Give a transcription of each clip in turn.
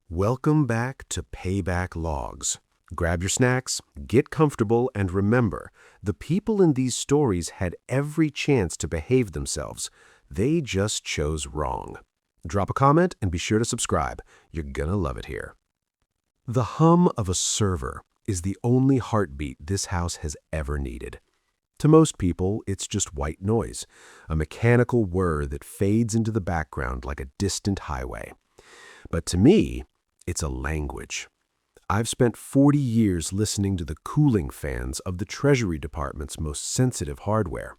Welcome back to Payback Logs. Grab your snacks, get comfortable, and remember, the people in these stories had every chance to behave themselves. They just chose wrong. Drop a comment and be sure to subscribe. You're gonna love it here. The hum of a server is the only heartbeat this house has ever needed. To most people, it's just white noise, a mechanical whir that fades into the background like a distant highway. But to me, it's a language. I've spent 40 years listening to the cooling fans of the Treasury Department's most sensitive hardware.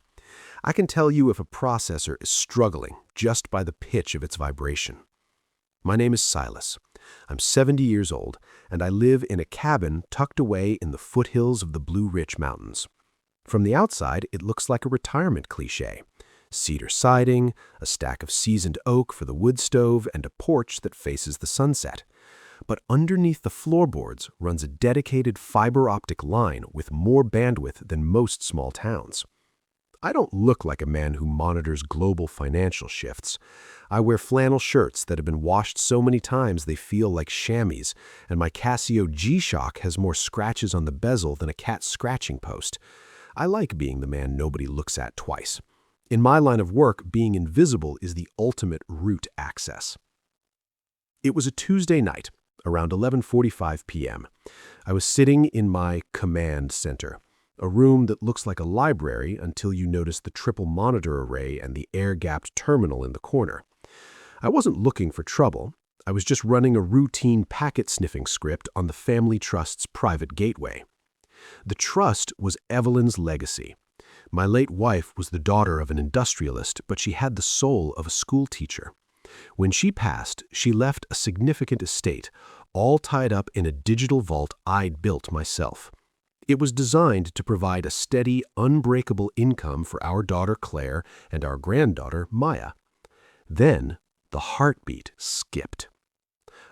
I can tell you if a processor is struggling just by the pitch of its vibration. My name is Silas. I'm 70 years old, and I live in a cabin tucked away in the foothills of the Blue Ridge Mountains. From the outside, it looks like a retirement cliché. Cedar siding, a stack of seasoned oak for the wood stove, and a porch that faces the sunset. But underneath the floorboards runs a dedicated fiber optic line with more bandwidth than most small towns. I don't look like a man who monitors global financial shifts. I wear flannel shirts that have been washed so many times they feel like chamois, and my Casio G-Shock has more scratches on the bezel than a cat's scratching post. I like being the man nobody looks at twice. In my line of work, being invisible is the ultimate root access. It was a Tuesday night, around 11:45 p.m. I was sitting in my command center, a room that looks like a library until you notice the triple monitor array and the air-gapped terminal in the corner. I wasn't looking for trouble. I was just running a routine packet-sniffing script on the family trust's private gateway. The trust was Evelyn's legacy. My late wife was the daughter of an industrialist, but she had the soul of a schoolteacher. When she passed, she left a significant estate, all tied up in a digital vault I'd built myself. It was designed to provide a steady, unbreakable income for our daughter Claire and our granddaughter Maya. Then, the heartbeat skipped.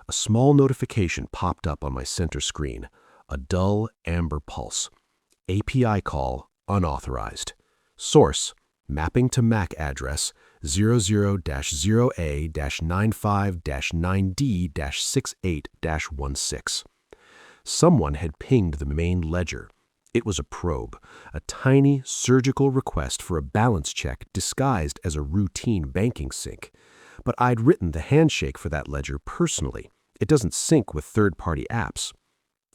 A small notification popped up on my center screen, a dull amber pulse. API call unauthorized. Source, mapping to MAC address 00-0A-95-9D-68-16. Someone had pinged the main ledger. It was a probe, a tiny surgical request for a balance check disguised as a routine banking sync. But I'd written the handshake for that ledger personally. It doesn't sync with third-party apps.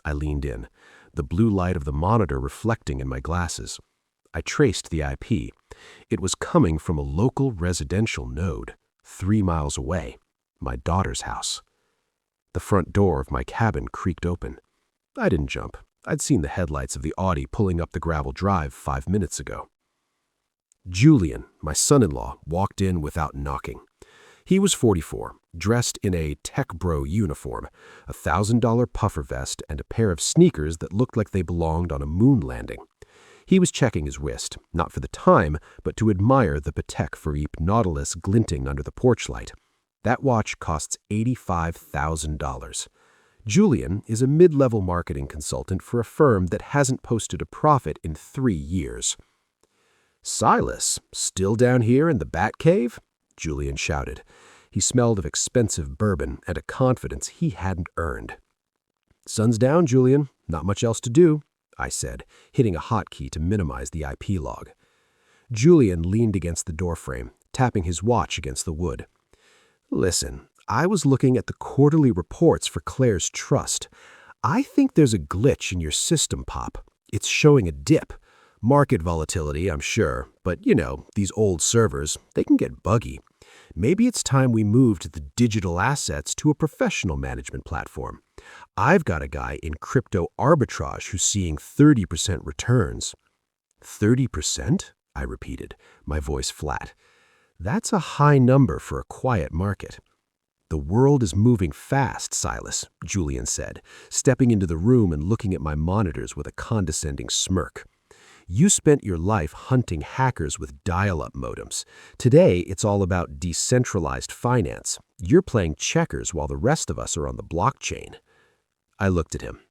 I leaned in, the blue light of the monitor reflecting in my glasses. I traced the IP. It was coming from a local residential node, 3 miles away, my daughter's house. The front door of my cabin creaked open. I didn't jump. I'd seen the headlights of the Audi pulling up the gravel drive 5 minutes ago. Julian, my son-in-law, walked in without knocking. He was 44, dressed in a tech bro uniform, a $1,000 puffer vest, and a pair of sneakers that looked like they belonged on a moon landing. He was checking his wrist, not for the time, but to admire the Patek Philippe Nautilus glinting under the porch light. That watch costs $85,000. Julian is a mid-level marketing consultant for a firm that hasn't posted a profit in 3 years. "Silas, still down here in the Bat Cave?" Julian shouted. He smelled of expensive bourbon and a confidence he hadn't earned. "Sun's down, Julian. Not much else to do," I said, hitting a hotkey to minimize the IP log. Julian leaned against the doorframe, tapping his watch against the wood. "Listen, I was looking at the quarterly reports for Claire's trust. I think there's a glitch in your system, Pop. It's showing a dip. Market volatility, I'm sure, but these old servers, they can get buggy. Maybe it's time we moved the digital assets to a professional management platform. I've got a guy in crypto arbitrage who's seeing 30% returns." 30%? I repeated, my voice flat. "That's a high number for a quiet market." "The world is moving fast, Silas," Julian said, stepping into the room and looking at my monitors with a condescending smirk. "You spent your life hunting hackers with dial-up modems. Today, it's all about decentralized finance. You're playing checkers while the rest of us are on the blockchain." I looked at him.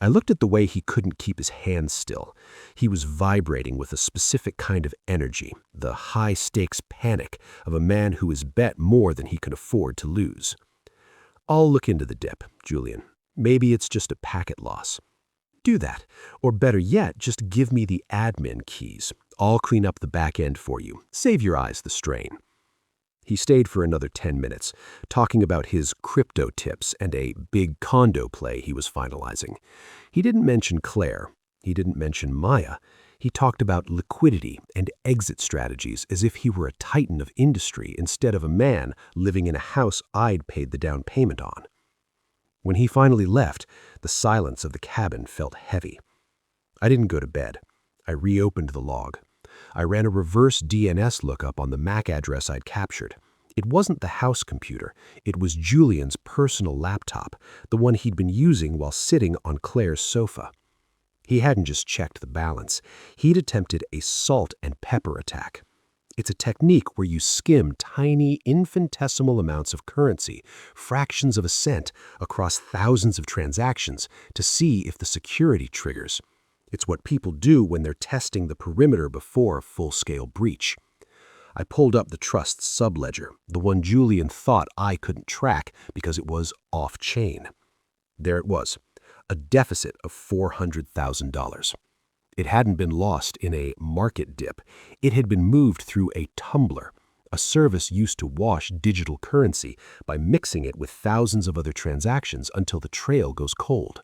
I looked at the way he couldn't keep his hands still. He was vibrating with a specific kind of energy, the high-stakes panic of a man who has bet more than he can afford to lose. I'll look into the dip, Julian. Maybe it's just a packet loss. Do that. Or better yet, just give me the admin keys. I'll clean up the back end for you. Save your eyes the strain. He stayed for another 10 minutes, talking about his crypto tips and a big condo play he was finalizing. He didn't mention Claire. He didn't mention Maya. He talked about liquidity and exit strategies as if he were a titan of industry instead of a man living in a house I'd paid the down payment on. When he finally left, the silence of the cabin felt heavy. I didn't go to bed. I reopened the log. I ran a reverse DNS lookup on the MAC address I'd captured. It wasn't the house computer. It was Julian's personal laptop, the one he'd been using while sitting on Claire's sofa. He hadn't just checked the balance. He'd attempted a salt and pepper attack. It's a technique where you skim tiny, infinitesimal amounts of currency, fractions of a cent, across thousands of transactions to see if the security triggers. It's what people do when they're testing the perimeter before a full-scale breach. I pulled up the trust's subledger, the one Julian thought I couldn't track because it was off-chain. There it was, a deficit of $400,000. It hadn't been lost in a market dip. It had been moved through a tumbler, a service used to wash digital currency by mixing it with thousands of other transactions until the trail goes cold.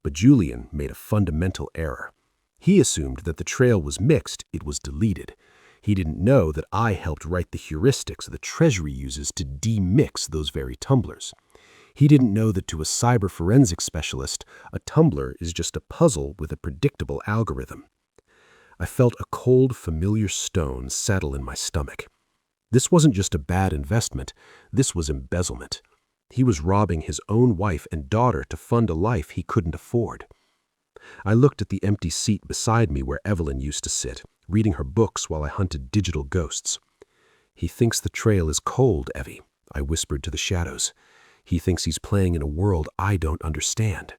But Julian made a fundamental error. He assumed that the trail was mixed, it was deleted. He didn't know that I helped write the heuristics the Treasury uses to demix those very tumblers. He didn't know that to a cyber forensics specialist, a tumbler is just a puzzle with a predictable algorithm. I felt a cold, familiar stone settle in my stomach. This wasn't just a bad investment, this was embezzlement. He was robbing his own wife and daughter to fund a life he couldn't afford. I looked at the empty seat beside me where Evelyn used to sit, reading her books while I hunted digital ghosts. "He thinks the trail is cold, Evie," I whispered to the shadows. "He thinks he's playing in a world I don't understand."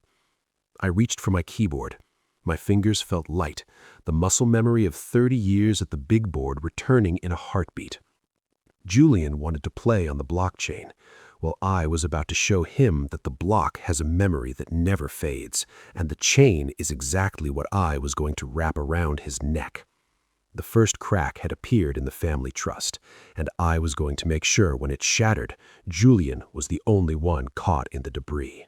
I reached for my keyboard. My fingers felt light, the muscle memory of 30 years at the big board returning in a heartbeat. Julian wanted to play on the blockchain, while I was about to show him that the block has a memory that never fades, and the chain is exactly what I was going to wrap around his neck. The first crack had appeared in the family trust, and I was going to make sure when it shattered, Julian was the only one caught in the debris.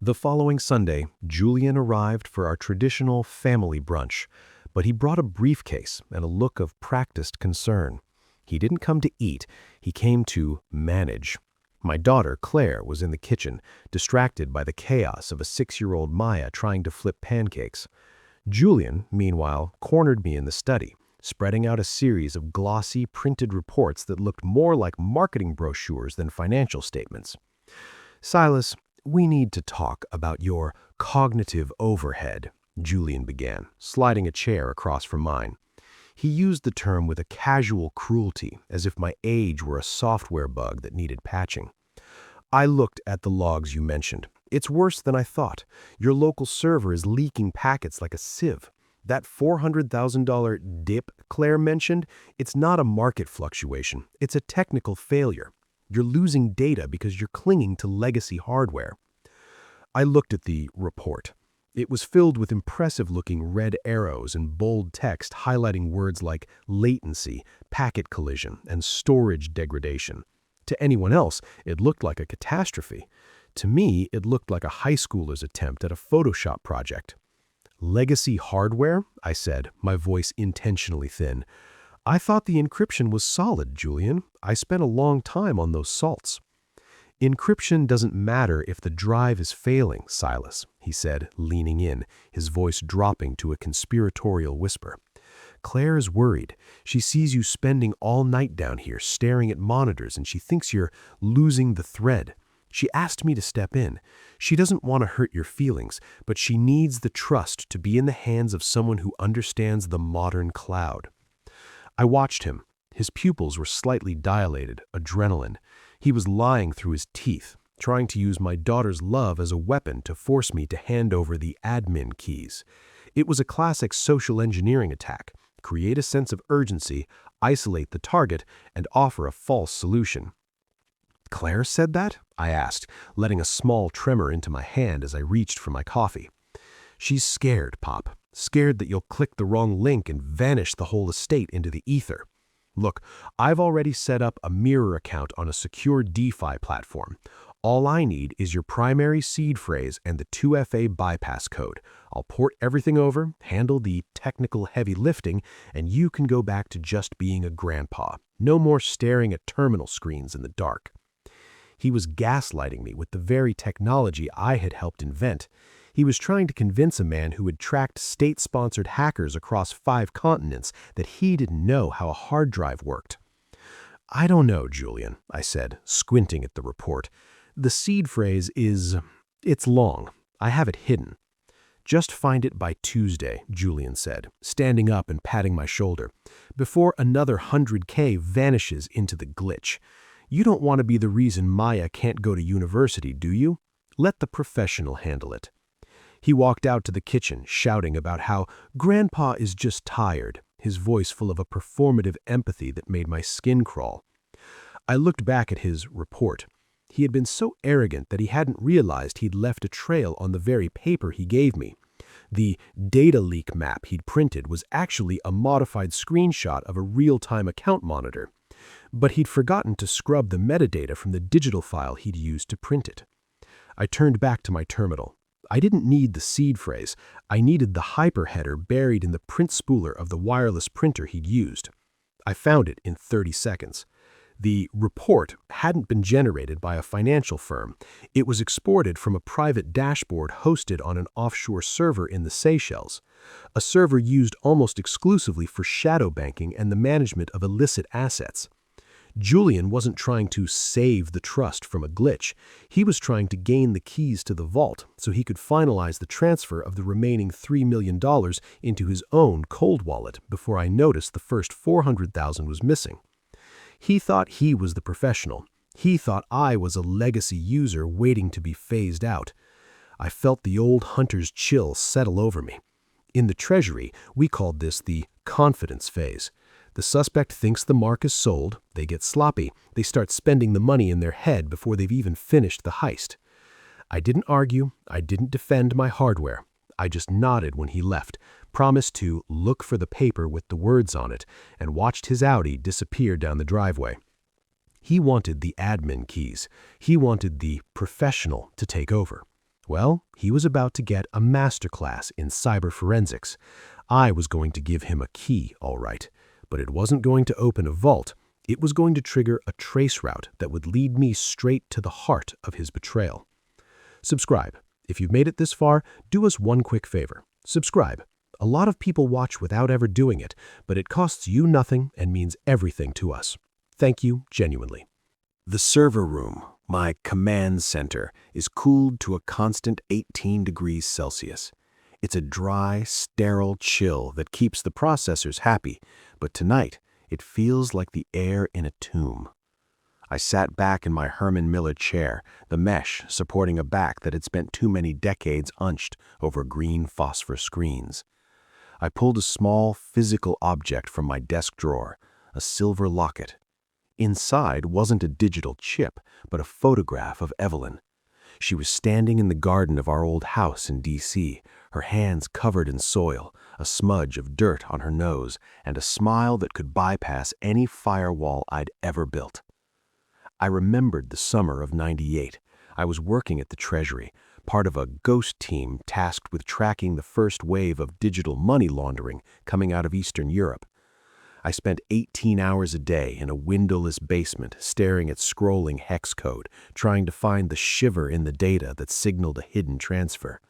The following Sunday, Julian arrived for our traditional family brunch, but he brought a briefcase and a look of practiced concern. He didn't come to eat, he came to manage. My daughter, Claire, was in the kitchen, distracted by the chaos of a 6-year-old Maya trying to flip pancakes. Julian, meanwhile, cornered me in the study, spreading out a series of glossy, printed reports that looked more like marketing brochures than financial statements. "Silas, we need to talk about your cognitive overhead," Julian began, sliding a chair across from mine. He used the term with a casual cruelty, as if my age were a software bug that needed patching. "I looked at the logs you mentioned. It's worse than I thought. Your local server is leaking packets like a sieve. That $400,000 dip Claire mentioned, it's not a market fluctuation. It's a technical failure. You're losing data because you're clinging to legacy hardware." I looked at the report. It was filled with impressive-looking red arrows and bold text highlighting words like latency, packet collision, and storage degradation. To anyone else, it looked like a catastrophe. To me, it looked like a high schooler's attempt at a Photoshop project. "Legacy hardware?" I said, my voice intentionally thin. "I thought the encryption was solid, Julian. I spent a long time on those salts." "Encryption doesn't matter if the drive is failing, Silas," he said, leaning in, his voice dropping to a conspiratorial whisper. "Claire is worried. She sees you spending all night down here staring at monitors and she thinks you're losing the thread. She asked me to step in. She doesn't want to hurt your feelings, but she needs the trust to be in the hands of someone who understands the modern cloud." I watched him. His pupils were slightly dilated, adrenaline. He was lying through his teeth, trying to use my daughter's love as a weapon to force me to hand over the admin keys. It was a classic social engineering attack. Create a sense of urgency, isolate the target, and offer a false solution. "Claire said that?" I asked, letting a small tremor into my hand as I reached for my coffee. She's scared, Pop. Scared that you'll click the wrong link and vanish the whole estate into the ether. Look, I've already set up a mirror account on a secure DeFi platform. All I need is your primary seed phrase and the 2FA bypass code. I'll port everything over, handle the technical heavy lifting, and you can go back to just being a grandpa. No more staring at terminal screens in the dark. He was gaslighting me with the very technology I had helped invent. He was trying to convince a man who had tracked state-sponsored hackers across 5 continents that he didn't know how a hard drive worked. I don't know, Julian, I said, squinting at the report. The seed phrase it's long. I have it hidden. Just find it by Tuesday, Julian said, standing up and patting my shoulder, before another 100K vanishes into the glitch. You don't want to be the reason Maya can't go to university, do you? Let the professional handle it. He walked out to the kitchen, shouting about how Grandpa is just tired, his voice full of a performative empathy that made my skin crawl. I looked back at his report. He had been so arrogant that he hadn't realized he'd left a trail on the very paper he gave me. The data leak map he'd printed was actually a modified screenshot of a real-time account monitor. But he'd forgotten to scrub the metadata from the digital file he'd used to print it. I turned back to my terminal. I didn't need the seed phrase. I needed the hyperheader buried in the print spooler of the wireless printer he'd used. I found it in 30 seconds. The report hadn't been generated by a financial firm. It was exported from a private dashboard hosted on an offshore server in the Seychelles, a server used almost exclusively for shadow banking and the management of illicit assets. Julian wasn't trying to save the trust from a glitch. He was trying to gain the keys to the vault so he could finalize the transfer of the remaining $3 million into his own cold wallet before I noticed the first $400,000 was missing. He thought he was the professional. He thought I was a legacy user waiting to be phased out. I felt the old hunter's chill settle over me. In the Treasury, we called this the confidence phase. The suspect thinks the mark is sold, they get sloppy, they start spending the money in their head before they've even finished the heist. I didn't argue, I didn't defend my hardware. I just nodded when he left, promised to look for the paper with the words on it, and watched his Audi disappear down the driveway. He wanted the admin keys. He wanted the professional to take over. Well, he was about to get a masterclass in cyber forensics. I was going to give him a key, all right. But it wasn't going to open a vault. It was going to trigger a trace route that would lead me straight to the heart of his betrayal. Subscribe. If you've made it this far, do us one quick favor. Subscribe. A lot of people watch without ever doing it, but it costs you nothing and means everything to us. Thank you, genuinely. The server room, my command center, is cooled to a constant 18 degrees Celsius. It's a dry, sterile chill that keeps the processors happy, but tonight it feels like the air in a tomb. I sat back in my Herman Miller chair, the mesh supporting a back that had spent too many decades hunched over green phosphor screens. I pulled a small, physical object from my desk drawer, a silver locket. Inside wasn't a digital chip, but a photograph of Evelyn. She was standing in the garden of our old house in D.C., her hands covered in soil, a smudge of dirt on her nose, and a smile that could bypass any firewall I'd ever built. I remembered the summer of '98. I was working at the Treasury, part of a ghost team tasked with tracking the first wave of digital money laundering coming out of Eastern Europe. I spent 18 hours a day in a windowless basement staring at scrolling hex code, trying to find the shiver in the data that signaled a hidden transfer.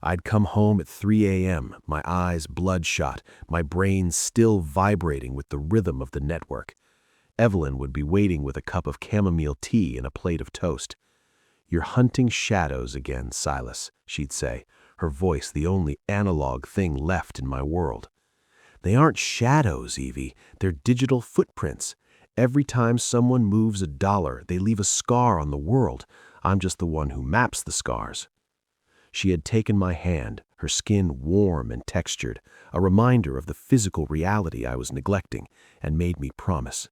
I'd come home at 3 a.m., my eyes bloodshot, my brain still vibrating with the rhythm of the network. Evelyn would be waiting with a cup of chamomile tea and a plate of toast. "You're hunting shadows again, Silas," she'd say, her voice the only analog thing left in my world. "They aren't shadows, Evie. They're digital footprints. Every time someone moves a dollar, they leave a scar on the world. I'm just the one who maps the scars." She had taken my hand, her skin warm and textured, a reminder of the physical reality I was neglecting, and made me promise.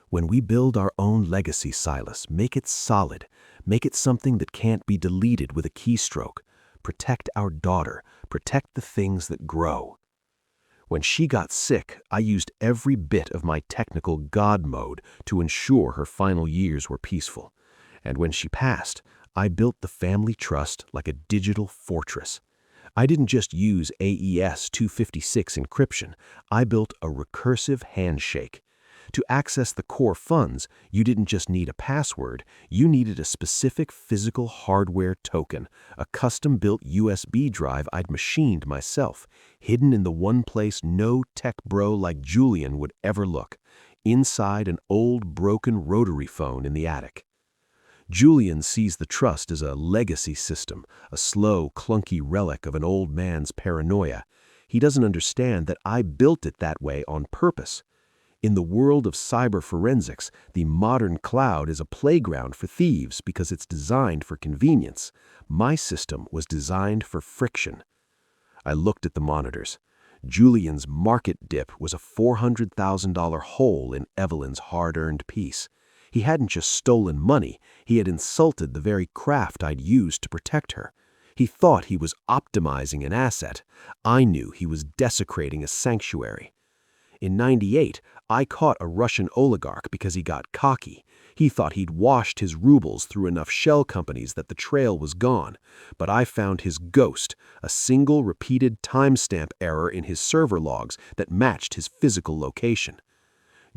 When we build our own legacy, Silas, make it solid. Make it something that can't be deleted with a keystroke. Protect our daughter. Protect the things that grow. When she got sick, I used every bit of my technical God mode to ensure her final years were peaceful. And when she passed, I built the family trust like a digital fortress. I didn't just use AES 256 encryption. I built a recursive handshake. To access the core funds, you didn't just need a password, you needed a specific physical hardware token, a custom-built USB drive I'd machined myself, hidden in the one place no tech bro like Julian would ever look, inside an old broken rotary phone in the attic. Julian sees the trust as a legacy system, a slow, clunky relic of an old man's paranoia. He doesn't understand that I built it that way on purpose. In the world of cyber forensics, the modern cloud is a playground for thieves because it's designed for convenience. My system was designed for friction. I looked at the monitors. Julian's market dip was a $400,000 hole in Evelyn's hard-earned peace. He hadn't just stolen money, he had insulted the very craft I'd used to protect her. He thought he was optimizing an asset. I knew he was desecrating a sanctuary. In '98, I caught a Russian oligarch because he got cocky. He thought he'd washed his rubles through enough shell companies that the trail was gone. But I found his ghost, a single repeated timestamp error in his server logs that matched his physical location.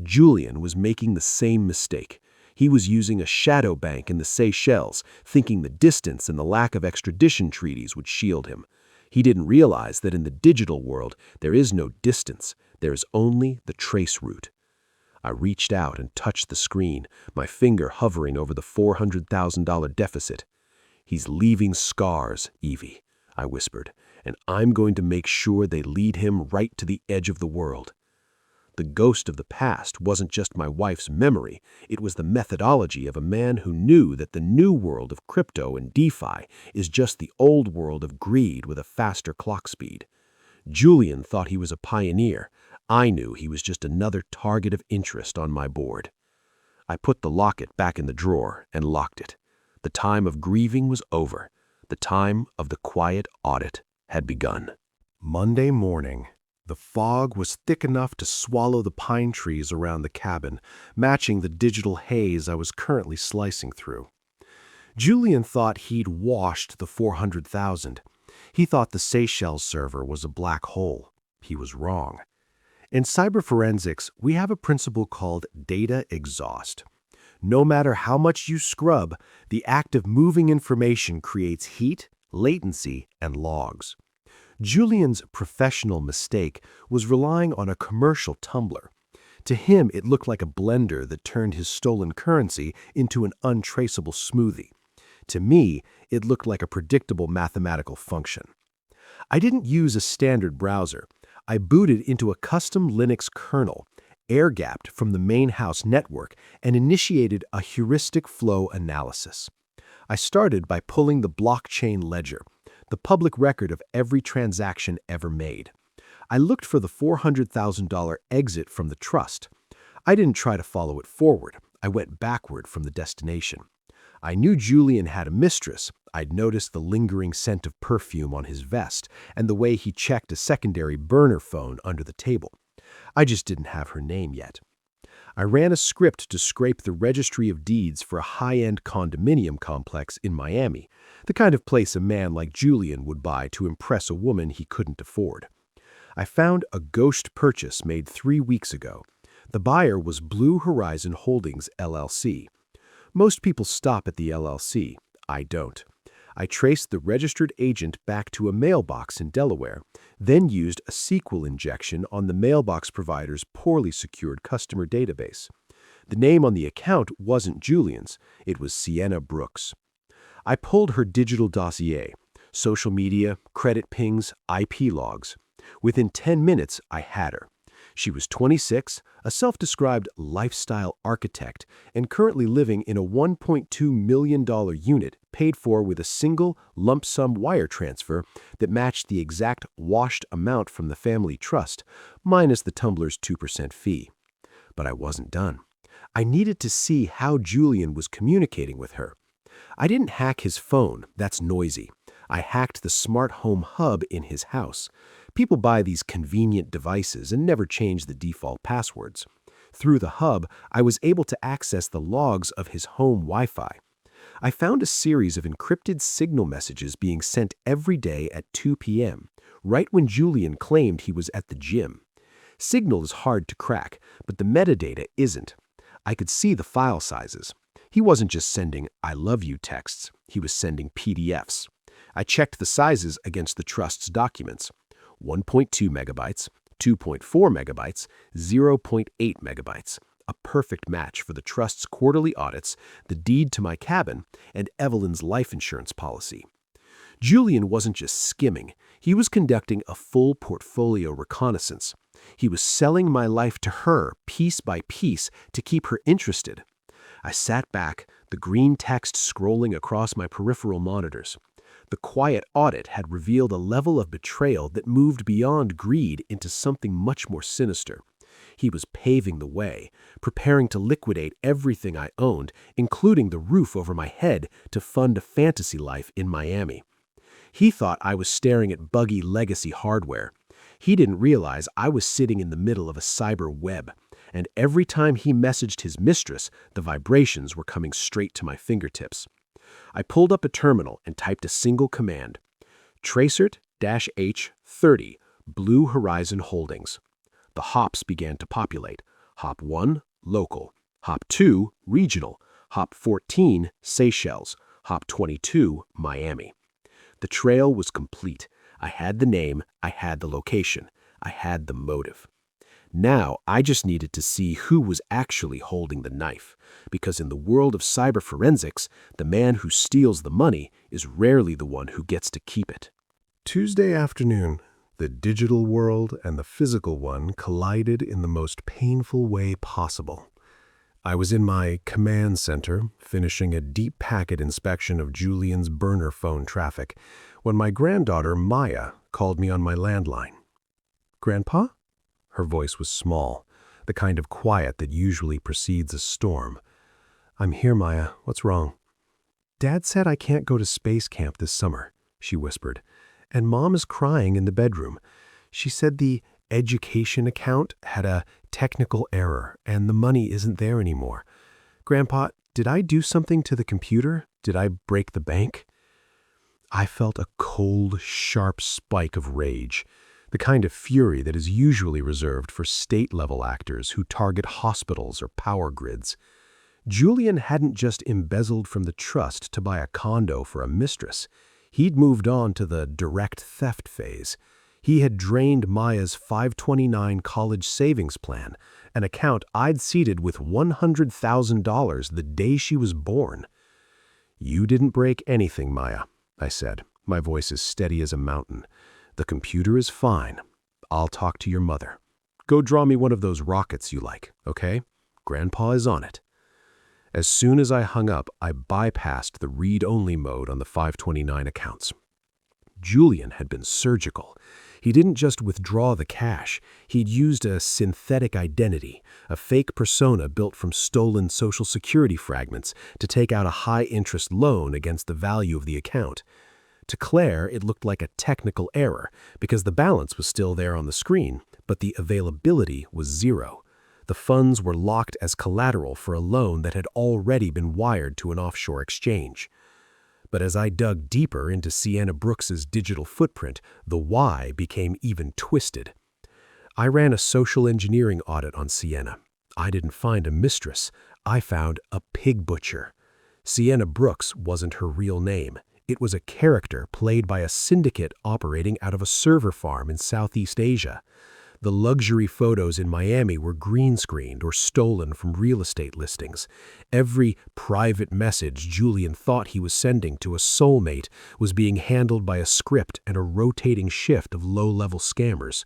Julian was making the same mistake. He was using a shadow bank in the Seychelles, thinking the distance and the lack of extradition treaties would shield him. He didn't realize that in the digital world, there is no distance. There is only the trace route. I reached out and touched the screen, my finger hovering over the $400,000 deficit. "He's leaving scars, Evie," I whispered, "and I'm going to make sure they lead him right to the edge of the world." The ghost of the past wasn't just my wife's memory, it was the methodology of a man who knew that the new world of crypto and DeFi is just the old world of greed with a faster clock speed. Julian thought he was a pioneer. I knew he was just another target of interest on my board. I put the locket back in the drawer and locked it. The time of grieving was over. The time of the quiet audit had begun. Monday morning. The fog was thick enough to swallow the pine trees around the cabin, matching the digital haze I was currently slicing through. Julian thought he'd washed the 400,000. He thought the Seychelles server was a black hole. He was wrong. In cyber forensics, we have a principle called data exhaust. No matter how much you scrub, the act of moving information creates heat, latency, and logs. Julian's professional mistake was relying on a commercial tumbler. To him, it looked like a blender that turned his stolen currency into an untraceable smoothie. To me, it looked like a predictable mathematical function. I didn't use a standard browser. I booted into a custom Linux kernel, air-gapped from the main house network, and initiated a heuristic flow analysis. I started by pulling the blockchain ledger, the public record of every transaction ever made. I looked for the $400,000 exit from the trust. I didn't try to follow it forward. I went backward from the destination. I knew Julian had a mistress. I'd noticed the lingering scent of perfume on his vest and the way he checked a secondary burner phone under the table. I just didn't have her name yet. I ran a script to scrape the registry of deeds for a high-end condominium complex in Miami, the kind of place a man like Julian would buy to impress a woman he couldn't afford. I found a ghost purchase made 3 weeks ago. The buyer was Blue Horizon Holdings, LLC. Most people stop at the LLC. I don't. I traced the registered agent back to a mailbox in Delaware, then used a SQL injection on the mailbox provider's poorly secured customer database. The name on the account wasn't Julian's, it was Sienna Brooks. I pulled her digital dossier, social media, credit pings, IP logs. Within 10 minutes, I had her. She was 26, a self-described lifestyle architect, and currently living in a $1.2 million unit paid for with a single lump sum wire transfer that matched the exact washed amount from the family trust, minus the tumbler's 2% fee. But I wasn't done. I needed to see how Julian was communicating with her. I didn't hack his phone, that's noisy. I hacked the smart home hub in his house. People buy these convenient devices and never change the default passwords. Through the hub, I was able to access the logs of his home Wi-Fi. I found a series of encrypted signal messages being sent every day at 2 p.m., right when Julian claimed he was at the gym. Signal is hard to crack, but the metadata isn't. I could see the file sizes. He wasn't just sending "I love you" texts, he was sending PDFs. I checked the sizes against the trust's documents. 1.2 megabytes, 2.4 megabytes, 0.8 megabytes. A perfect match for the trust's quarterly audits, the deed to my cabin, and Evelyn's life insurance policy. Julian wasn't just skimming, he was conducting a full portfolio reconnaissance. He was selling my life to her piece by piece to keep her interested. I sat back, the green text scrolling across my peripheral monitors. The quiet audit had revealed a level of betrayal that moved beyond greed into something much more sinister. He was paving the way, preparing to liquidate everything I owned, including the roof over my head, to fund a fantasy life in Miami. He thought I was staring at buggy legacy hardware. He didn't realize I was sitting in the middle of a cyber web, and every time he messaged his mistress, the vibrations were coming straight to my fingertips. I pulled up a terminal and typed a single command: Tracert-H30, Blue Horizon Holdings. The hops began to populate. Hop 1, local. Hop 2, regional. Hop 14, Seychelles. Hop 22, Miami. The trail was complete. I had the name, I had the location, I had the motive. Now, I just needed to see who was actually holding the knife, because in the world of cyber forensics, the man who steals the money is rarely the one who gets to keep it. Tuesday afternoon, the digital world and the physical one collided in the most painful way possible. I was in my command center, finishing a deep packet inspection of Julian's burner phone traffic, when my granddaughter, Maya, called me on my landline. "Grandpa?" Her voice was small, the kind of quiet that usually precedes a storm. "I'm here, Maya. What's wrong?" "Dad said I can't go to space camp this summer," she whispered, "and Mom is crying in the bedroom. She said the education account had a technical error and the money isn't there anymore. Grandpa, did I do something to the computer? Did I break the bank?" I felt a cold, sharp spike of rage, the kind of fury that is usually reserved for state-level actors who target hospitals or power grids. Julian hadn't just embezzled from the trust to buy a condo for a mistress. He'd moved on to the direct theft phase. He had drained Maya's 529 college savings plan, an account I'd seeded with $100,000 the day she was born. "You didn't break anything, Maya," I said, my voice as steady as a mountain. "The computer is fine. I'll talk to your mother. Go draw me one of those rockets you like, okay? Grandpa is on it." As soon as I hung up, I bypassed the read-only mode on the 529 accounts. Julian had been surgical. He didn't just withdraw the cash. He'd used a synthetic identity, a fake persona built from stolen Social Security fragments, to take out a high-interest loan against the value of the account. To Claire, it looked like a technical error, because the balance was still there on the screen, but the availability was zero. The funds were locked as collateral for a loan that had already been wired to an offshore exchange. But as I dug deeper into Sienna Brooks's digital footprint, the why became even twisted. I ran a social engineering audit on Sienna. I didn't find a mistress. I found a pig butcher. Sienna Brooks wasn't her real name. It was a character played by a syndicate operating out of a server farm in Southeast Asia. The luxury photos in Miami were green-screened or stolen from real estate listings. Every private message Julian thought he was sending to a soulmate was being handled by a script and a rotating shift of low-level scammers.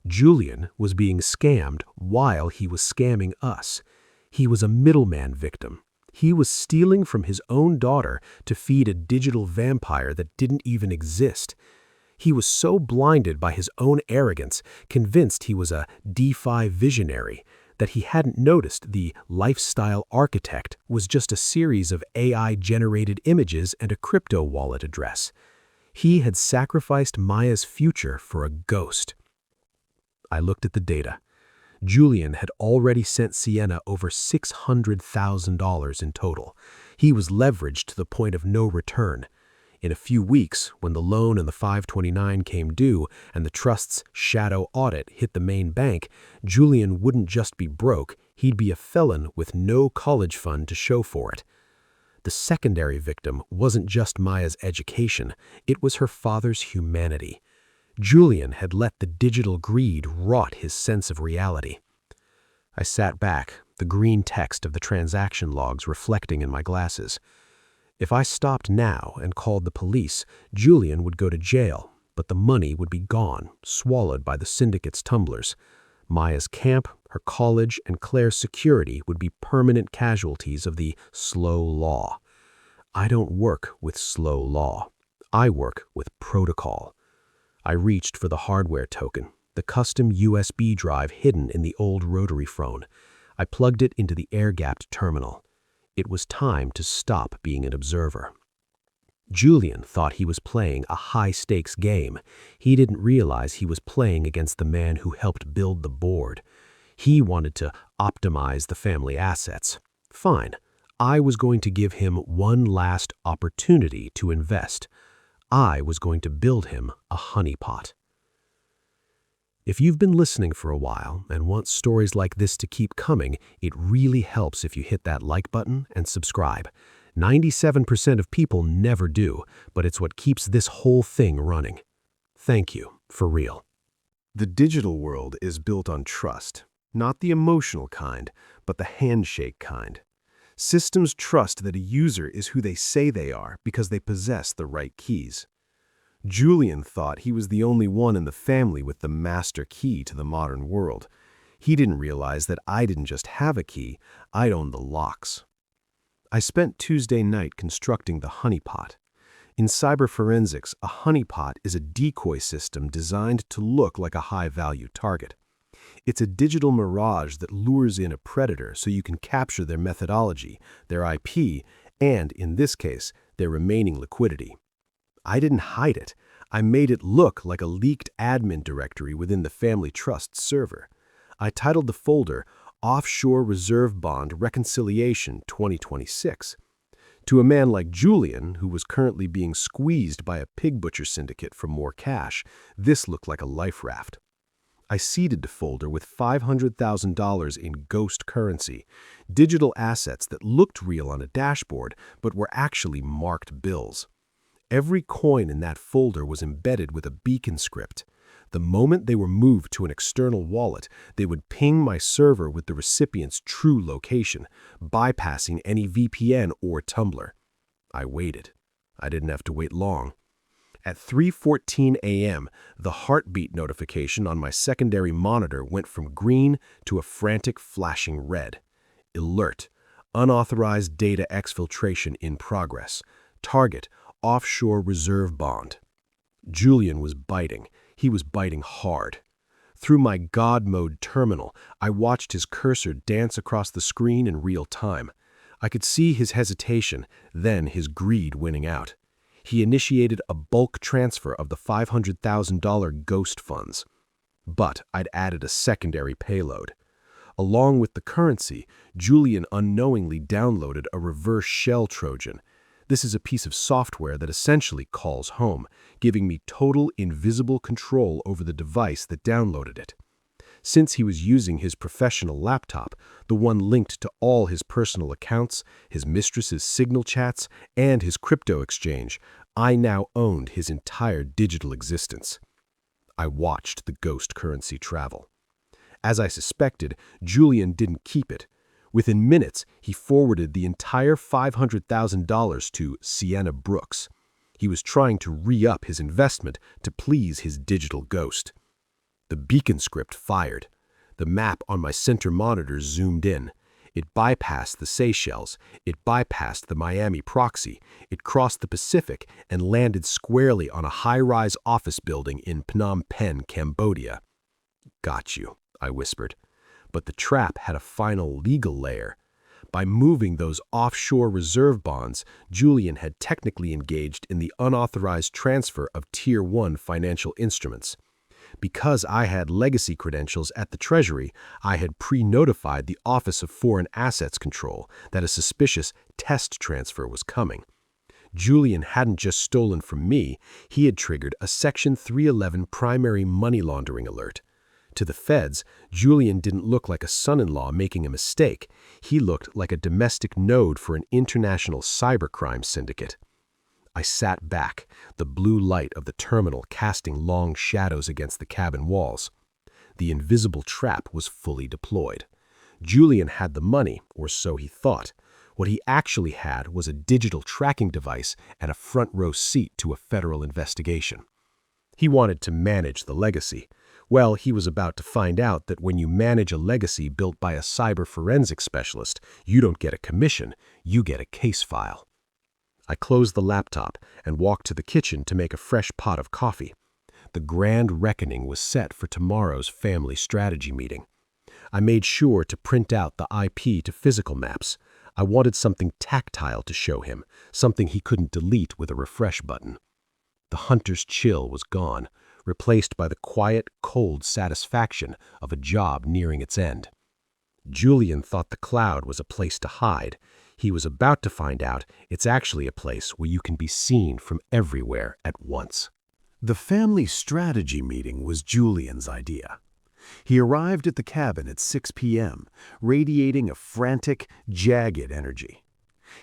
Julian was being scammed while he was scamming us. He was a middleman victim. He was stealing from his own daughter to feed a digital vampire that didn't even exist. He was so blinded by his own arrogance, convinced he was a DeFi visionary, that he hadn't noticed the lifestyle architect was just a series of AI-generated images and a crypto wallet address. He had sacrificed Maya's future for a ghost. I looked at the data. Julian had already sent Sienna over $600,000 in total. He was leveraged to the point of no return. In a few weeks, when the loan and the 529 came due and the trust's shadow audit hit the main bank, Julian wouldn't just be broke, he'd be a felon with no college fund to show for it. The secondary victim wasn't just Maya's education, it was her father's humanity. Julian had let the digital greed rot his sense of reality. I sat back, the green text of the transaction logs reflecting in my glasses. If I stopped now and called the police, Julian would go to jail, but the money would be gone, swallowed by the syndicate's tumblers. Maya's camp, her college, and Claire's security would be permanent casualties of the slow law. I don't work with slow law. I work with protocol. I reached for the hardware token, the custom USB drive hidden in the old rotary phone. I plugged it into the air-gapped terminal. It was time to stop being an observer. Julian thought he was playing a high-stakes game. He didn't realize he was playing against the man who helped build the board. He wanted to optimize the family assets. Fine. I was going to give him one last opportunity to invest. I was going to build him a honeypot. If you've been listening for a while and want stories like this to keep coming, it really helps if you hit that like button and subscribe. 97% of people never do, but it's what keeps this whole thing running. Thank you, for real. The digital world is built on trust, not the emotional kind, but the handshake kind. Systems trust that a user is who they say they are because they possess the right keys. Julian thought he was the only one in the family with the master key to the modern world. He didn't realize that I didn't just have a key, I'd owned the locks. I spent Tuesday night constructing the honeypot. In cyber forensics, a honeypot is a decoy system designed to look like a high-value target. It's a digital mirage that lures in a predator so you can capture their methodology, their IP, and, in this case, their remaining liquidity. I didn't hide it. I made it look like a leaked admin directory within the family trust server. I titled the folder Offshore Reserve Bond Reconciliation 2026. To a man like Julian, who was currently being squeezed by a pig butcher syndicate for more cash, this looked like a life raft. I seeded the folder with $500,000 in ghost currency, digital assets that looked real on a dashboard but were actually marked bills. Every coin in that folder was embedded with a beacon script. The moment they were moved to an external wallet, they would ping my server with the recipient's true location, bypassing any VPN or Tumbler. I waited. I didn't have to wait long. At 3:14 a.m., the heartbeat notification on my secondary monitor went from green to a frantic flashing red. Alert. Unauthorized data exfiltration in progress. Target. Offshore reserve bond. Julian was biting. He was biting hard. Through my God mode terminal, I watched his cursor dance across the screen in real time. I could see his hesitation, then his greed winning out. He initiated a bulk transfer of the $500,000 ghost funds. But I'd added a secondary payload. Along with the currency, Julian unknowingly downloaded a Reverse-Shell Trojan. This is a piece of software that essentially calls home, giving me total invisible control over the device that downloaded it. Since he was using his professional laptop, the one linked to all his personal accounts, his mistress's signal chats, and his crypto exchange, I now owned his entire digital existence. I watched the ghost currency travel. As I suspected, Julian didn't keep it. Within minutes, he forwarded the entire $500,000 to Sienna Brooks. He was trying to re-up his investment to please his digital ghost. The beacon script fired. The map on my center monitor zoomed in. It bypassed the Seychelles. It bypassed the Miami proxy. It crossed the Pacific and landed squarely on a high-rise office building in Phnom Penh, Cambodia. "Got you," I whispered. But the trap had a final legal layer. By moving those offshore reserve bonds, Julian had technically engaged in the unauthorized transfer of Tier 1 financial instruments. Because I had legacy credentials at the Treasury, I had pre-notified the Office of Foreign Assets Control that a suspicious test transfer was coming. Julian hadn't just stolen from me, he had triggered a Section 311 primary money laundering alert. To the feds, Julian didn't look like a son-in-law making a mistake. He looked like a domestic node for an international cybercrime syndicate. I sat back, the blue light of the terminal casting long shadows against the cabin walls. The invisible trap was fully deployed. Julian had the money, or so he thought. What he actually had was a digital tracking device and a front-row seat to a federal investigation. He wanted to manage the legacy. Well, he was about to find out that when you manage a legacy built by a cyber forensic specialist, you don't get a commission, you get a case file. I closed the laptop and walked to the kitchen to make a fresh pot of coffee. The grand reckoning was set for tomorrow's family strategy meeting. I made sure to print out the IP to physical maps. I wanted something tactile to show him, something he couldn't delete with a refresh button. The hunter's chill was gone, replaced by the quiet, cold satisfaction of a job nearing its end. Julian thought the cloud was a place to hide. He was about to find out it's actually a place where you can be seen from everywhere at once. The family strategy meeting was Julian's idea. He arrived at the cabin at 6 p.m., radiating a frantic, jagged energy.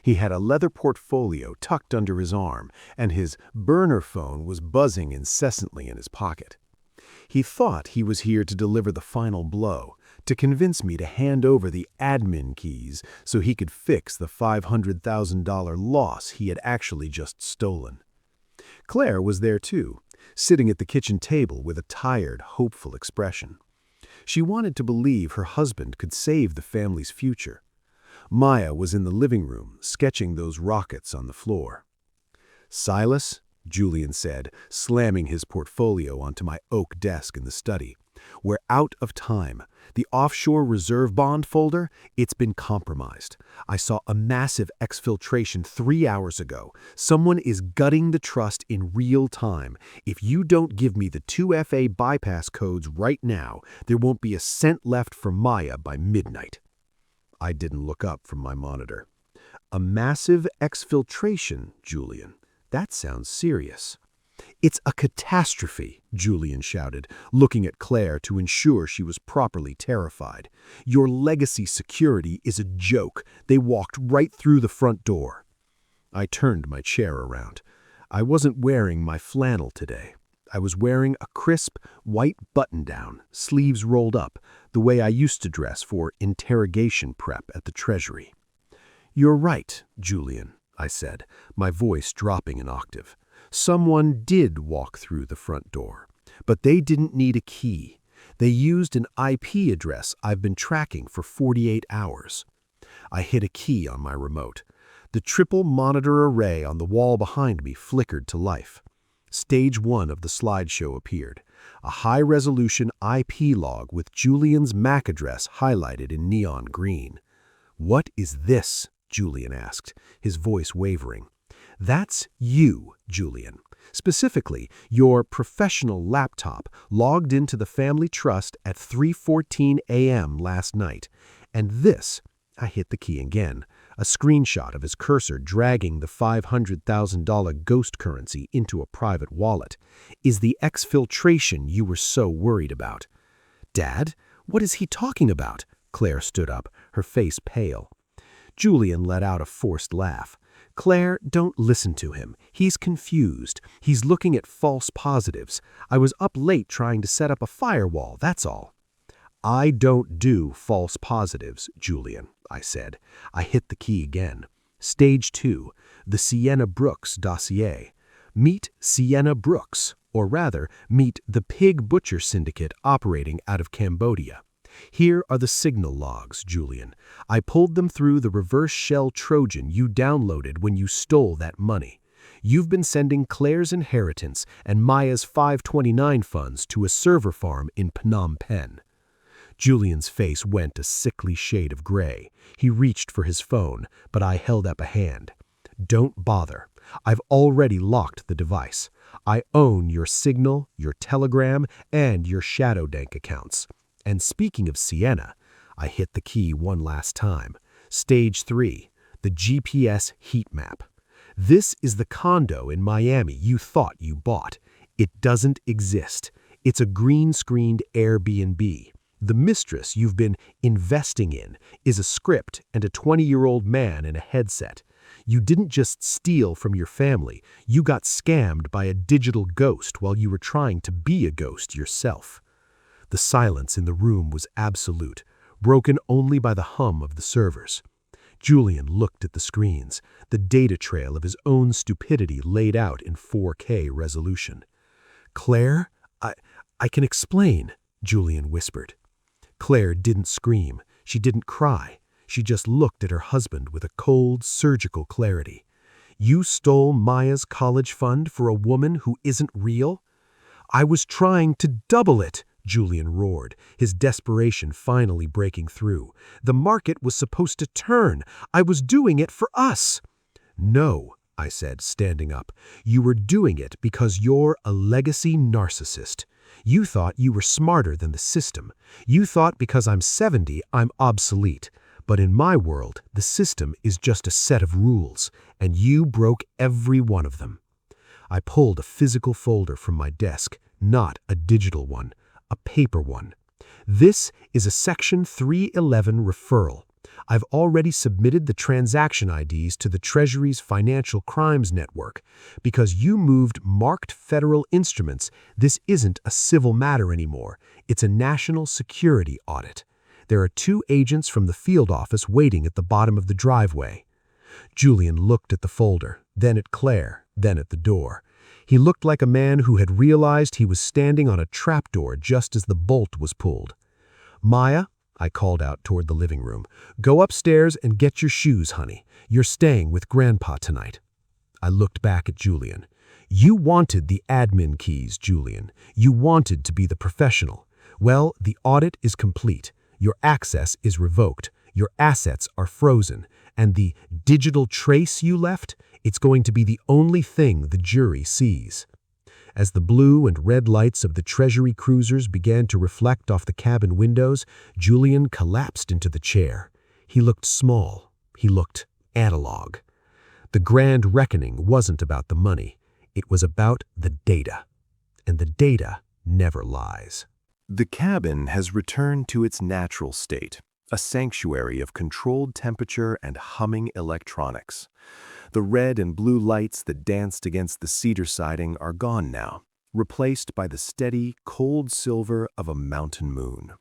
He had a leather portfolio tucked under his arm, and his burner phone was buzzing incessantly in his pocket. He thought he was here to deliver the final blow, to convince me to hand over the admin keys so he could fix the $500,000 loss he had actually just stolen. Claire was there too, sitting at the kitchen table with a tired, hopeful expression. She wanted to believe her husband could save the family's future. Maya was in the living room, sketching those rockets on the floor. "Silas," Julian said, slamming his portfolio onto my oak desk in the study, "we're out of time. The offshore reserve bond folder, it's been compromised. I saw a massive exfiltration 3 hours ago. Someone is gutting the trust in real time. If you don't give me the 2FA bypass codes right now, there won't be a cent left for Maya by midnight." I didn't look up from my monitor. "A massive exfiltration, Julian. That sounds serious." "It's a catastrophe," Julian shouted, looking at Claire to ensure she was properly terrified. "Your legacy security is a joke. They walked right through the front door." I turned my chair around. I wasn't wearing my flannel today. I was wearing a crisp, white button-down, sleeves rolled up, the way I used to dress for interrogation prep at the Treasury. "You're right, Julian," I said, my voice dropping an octave. "Someone did walk through the front door, but they didn't need a key. They used an IP address I've been tracking for 48 hours. I hit a key on my remote. The triple monitor array on the wall behind me flickered to life. Stage 1 of the slideshow appeared, a high-resolution IP log with Julian's MAC address highlighted in neon green. "What is this?" Julian asked, his voice wavering. "That's you, Julian. Specifically, your professional laptop logged into the family trust at 3:14 a.m. last night. And this," I hit the key again, a screenshot of his cursor dragging the $500,000 ghost currency into a private wallet, "is the exfiltration you were so worried about." "Dad, what is he talking about?" Claire stood up, her face pale. Julian let out a forced laugh. "Claire, don't listen to him. He's confused. He's looking at false positives. I was up late trying to set up a firewall, that's all." "I don't do false positives, Julian," I said. I hit the key again. Stage 2, the Sienna Brooks dossier. Meet Sienna Brooks, or rather, meet the pig butcher syndicate operating out of Cambodia. Here are the signal logs, Julian. I pulled them through the Reverse-Shell Trojan you downloaded when you stole that money. You've been sending Claire's inheritance and Maya's 529 funds to a server farm in Phnom Penh. Julian's face went a sickly shade of gray. He reached for his phone, but I held up a hand. Don't bother. I've already locked the device. I own your Signal, your Telegram, and your Shadowdank accounts. And speaking of Sienna, I hit the key one last time. Stage 3, the GPS heat map. This is the condo in Miami you thought you bought. It doesn't exist. It's a green-screened Airbnb. The mistress you've been investing in is a script and a 20-year-old man in a headset. You didn't just steal from your family, you got scammed by a digital ghost while you were trying to be a ghost yourself. The silence in the room was absolute, broken only by the hum of the servers. Julian looked at the screens, the data trail of his own stupidity laid out in 4K resolution. "Claire, I can explain," Julian whispered. Claire didn't scream. She didn't cry. She just looked at her husband with a cold, surgical clarity. "You stole Maya's college fund for a woman who isn't real?" "I was trying to double it," Julian roared, his desperation finally breaking through. "The market was supposed to turn. I was doing it for us." "No," I said, standing up. "You were doing it because you're a legacy narcissist. You thought you were smarter than the system. You thought because I'm 70, I'm obsolete. But in my world, the system is just a set of rules, and you broke every one of them." I pulled a physical folder from my desk, not a digital one, a paper one. "This is a Section 311 referral. I've already submitted the transaction IDs to the Treasury's Financial Crimes Network. Because you moved marked federal instruments, this isn't a civil matter anymore. It's a national security audit. There are 2 agents from the field office waiting at the bottom of the driveway." Julian looked at the folder, then at Claire, then at the door. He looked like a man who had realized he was standing on a trapdoor just as the bolt was pulled. "Maya," I called out toward the living room, "go upstairs and get your shoes, honey. You're staying with Grandpa tonight." I looked back at Julian. "You wanted the admin keys, Julian. You wanted to be the professional. Well, the audit is complete. Your access is revoked. Your assets are frozen. And the digital trace you left, it's going to be the only thing the jury sees." As the blue and red lights of the Treasury cruisers began to reflect off the cabin windows, Julian collapsed into the chair. He looked small. He looked analog. The grand reckoning wasn't about the money. It was about the data. And the data never lies. The cabin has returned to its natural state, a sanctuary of controlled temperature and humming electronics. The red and blue lights that danced against the cedar siding are gone now, replaced by the steady, cold silver of a mountain moon.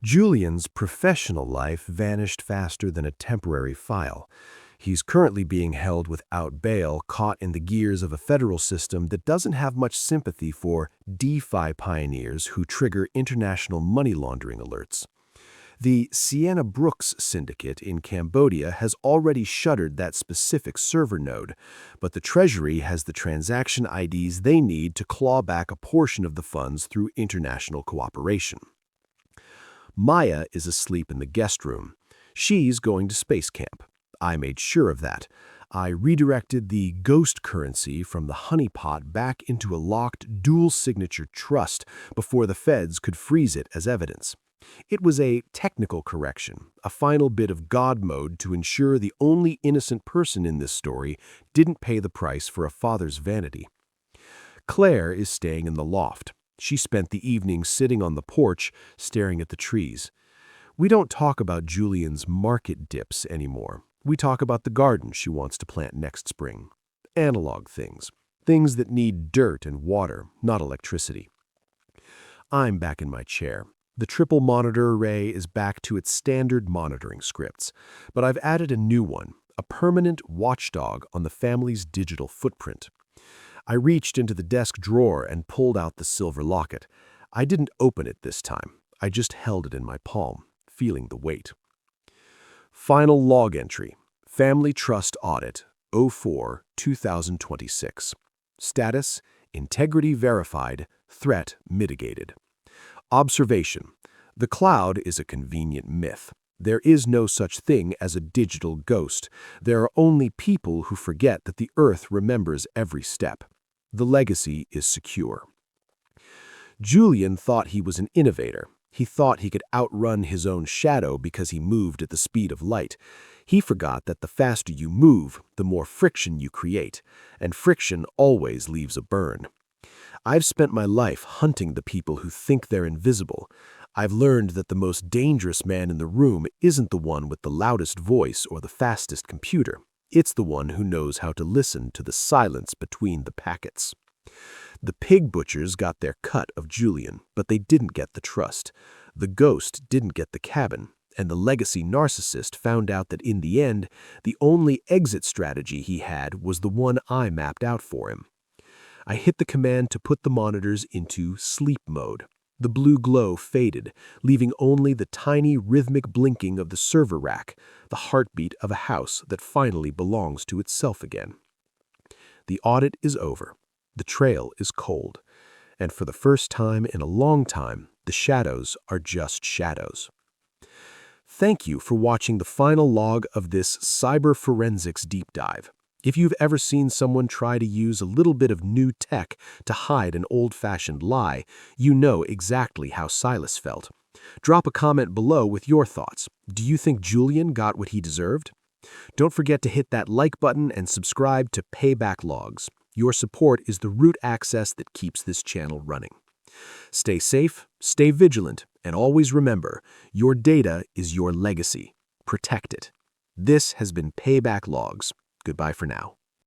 Julian's professional life vanished faster than a temporary file. He's currently being held without bail, caught in the gears of a federal system that doesn't have much sympathy for DeFi pioneers who trigger international money laundering alerts. The Sienna Brooks syndicate in Cambodia has already shuttered that specific server node, but the Treasury has the transaction IDs they need to claw back a portion of the funds through international cooperation. Maya is asleep in the guest room. She's going to space camp. I made sure of that. I redirected the ghost currency from the honeypot back into a locked dual-signature trust before the feds could freeze it as evidence. It was a technical correction, a final bit of God mode to ensure the only innocent person in this story didn't pay the price for a father's vanity. Claire is staying in the loft. She spent the evening sitting on the porch, staring at the trees. We don't talk about Julian's market dips anymore. We talk about the garden she wants to plant next spring. Analog things. Things that need dirt and water, not electricity. I'm back in my chair. The triple monitor array is back to its standard monitoring scripts, but I've added a new one, a permanent watchdog on the family's digital footprint. I reached into the desk drawer and pulled out the silver locket. I didn't open it this time. I just held it in my palm, feeling the weight. Final log entry, Family Trust Audit, 04-2026. Status, integrity verified, threat mitigated. Observation, The cloud is a convenient myth. There is no such thing as a digital ghost. There are only people who forget that the earth remembers every step. The legacy is secure. Julian thought he was an innovator. He thought he could outrun his own shadow because he moved at the speed of light. He forgot that the faster you move, the more friction you create, and friction always leaves a burn. I've spent my life hunting the people who think they're invisible. I've learned that the most dangerous man in the room isn't the one with the loudest voice or the fastest computer. It's the one who knows how to listen to the silence between the packets. The pig butchers got their cut of Julian, but they didn't get the trust. The ghost didn't get the cabin, and the legacy narcissist found out that in the end, the only exit strategy he had was the one I mapped out for him. I hit the command to put the monitors into sleep mode. The blue glow faded, leaving only the tiny rhythmic blinking of the server rack, the heartbeat of a house that finally belongs to itself again. The audit is over. The trail is cold. And for the first time in a long time, the shadows are just shadows. Thank you for watching the final log of this cyber forensics deep dive. If you've ever seen someone try to use a little bit of new tech to hide an old-fashioned lie, you know exactly how Silas felt. Drop a comment below with your thoughts. Do you think Julian got what he deserved? Don't forget to hit that like button and subscribe to Payback Logs. Your support is the root access that keeps this channel running. Stay safe, stay vigilant, and always remember, your data is your legacy. Protect it. This has been Payback Logs. Goodbye for now.